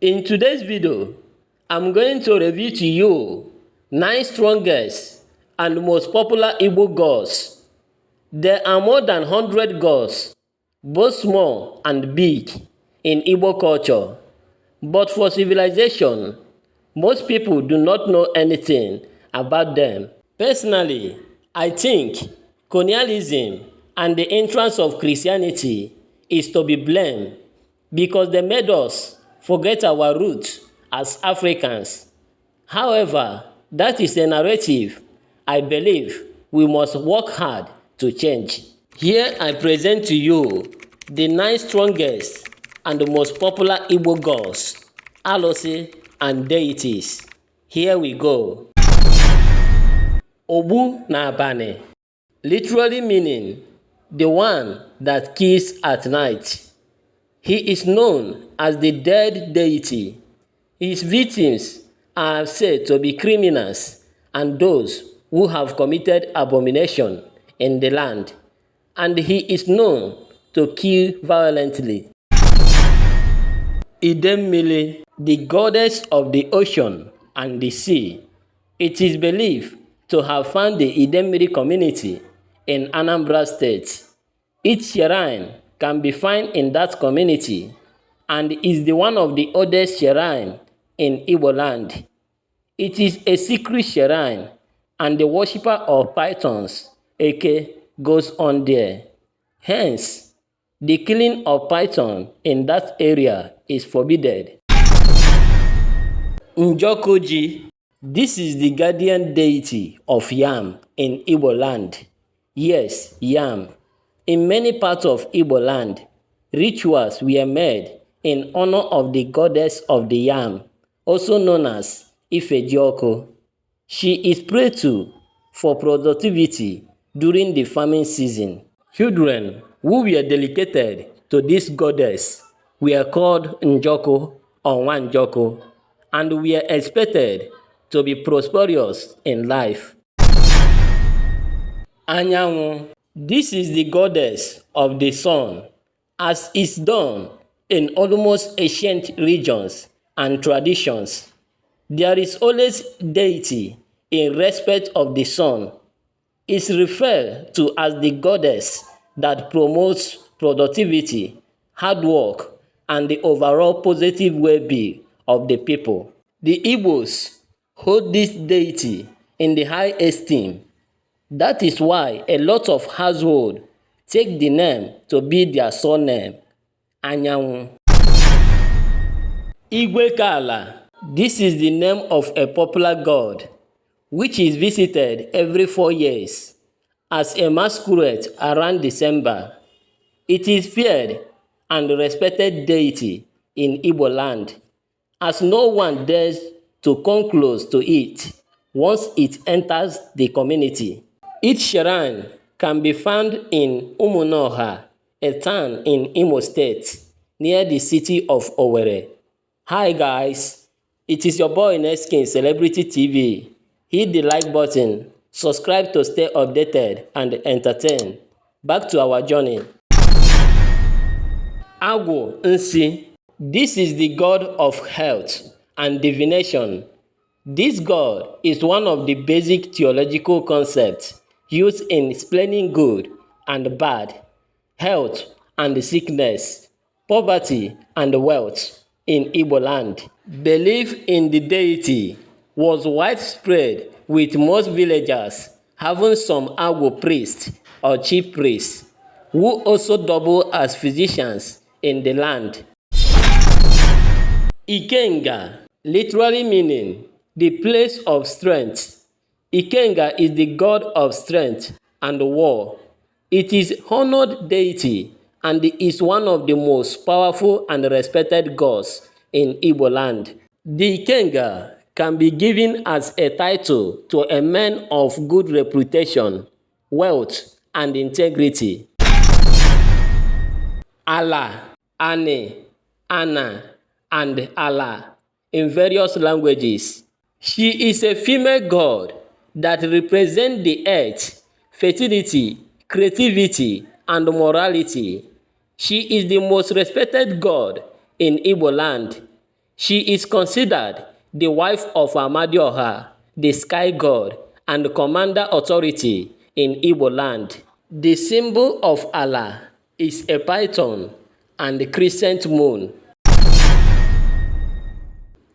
In today's video, I'm going to review to you 9 strongest and most popular Igbo gods. There are more than 100 gods, both small and big, in Igbo culture. But for civilization, most people do not know anything about them. Personally, I think colonialism and the entrance of Christianity is to be blamed because they made us forget our roots as Africans. However, that is a narrative I believe we must work hard to change. Here I present to you the 9 strongest and most popular Igbo gods, Alụsị and deities. Here we go. Ogbu na Abani, literally meaning the one that kills at night. He is known as the dead deity. His victims are said to be criminals and those who have committed abomination in the land, and he is known to kill violently. Idemmili, the goddess of the ocean and the sea. It is believed to have found the Idemmili community in Anambra State. Each shrine can be found in that community and is the one of the oldest shrine in Igboland. It is a secret shrine and the worshipper of pythons, Eke, goes on there. Hence, the killing of python in that area is forbidden. Njokoji, this is the guardian deity of yam in Igboland. Yes, yam. In many parts of Igboland, rituals were made in honor of the goddess of the yam, also known as Ifejioko. She is prayed to for productivity during the farming season. Children who were dedicated to this goddess were called Njoko or Wanjoko, and were expected to be prosperous in life. Anyanwụ, this is the goddess of the sun, as is done in almost ancient regions and traditions. There is always deity in respect of the sun. It's referred to as the goddess that promotes productivity, hard work, and the overall positive well-being of the people. The Igbos hold this deity in the high esteem. That is why a lot of households take the name to be their surname, Anyanwụ. Igwekala, this is the name of a popular god, which is visited every 4 years as a masquerade around December. It is feared and respected deity in Igboland, as no one dares to come close to it once it enters the community. Each shrine can be found in Umunoha, a town in Imo State, near the city of Owerri. Hi guys, it is your boy Nextking Celebrity TV. Hit the like button, subscribe to stay updated and entertained. Back to our journey. Agwụ Nsi, this is the god of health and divination. This god is one of the basic theological concepts used in explaining good and bad, health and sickness, poverty and wealth in Igboland. Belief in the deity was widespread, with most villagers having some Agwụ priests or chief priests, who also double as physicians in the land. Ikenga, literally meaning the place of strength. Ikenga is the god of strength and war. It is honored deity and is one of the most powerful and respected gods in Igboland. The Ikenga can be given as a title to a man of good reputation, wealth, and integrity. Allah, Ane, Anna, and Allah in various languages. She is a female god that represents the earth, fertility, creativity, and morality. She is the most respected god in Igboland. She is considered the wife of Amadioha, the sky god and commander authority in Igboland. The symbol of Allah is a python and the crescent moon.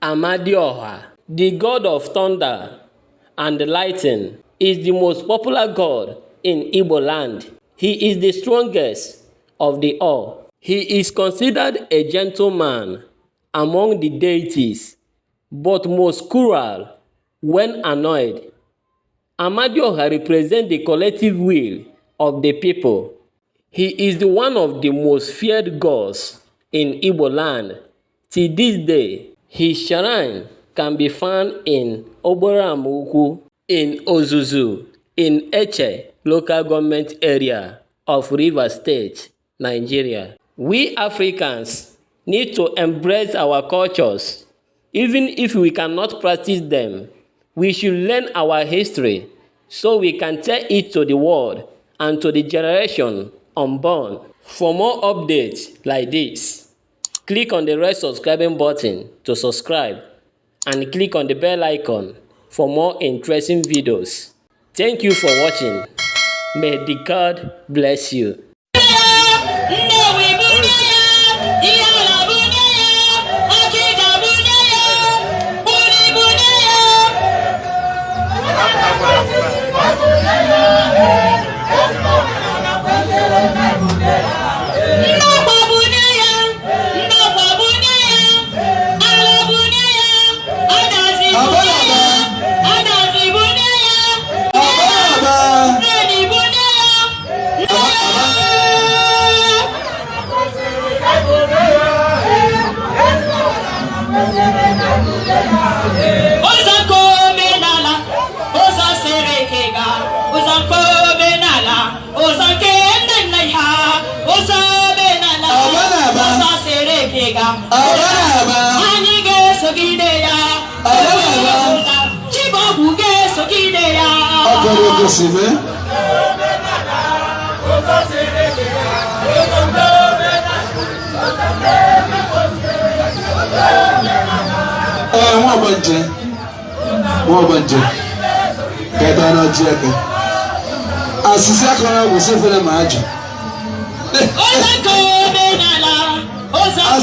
Amadioha, the god of thunder and lightning, is the most popular god in Igboland. He is the strongest of the all. He is considered a gentleman among the deities, but most cruel when annoyed. Amadioha represents the collective will of the people. He is the one of the most feared gods in Igboland. Till this day, his shrine can be found in Oboramukwu, in Ozuzu, in Eche local government area of Rivers State, Nigeria. We Africans need to embrace our cultures. Even if we cannot practice them, we should learn our history so we can tell it to the world and to the generation unborn. For more updates like this, click on the red subscribing button to subscribe and click on the bell icon for more interesting videos. Thank you for watching. May the God bless you.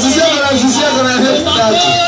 Así se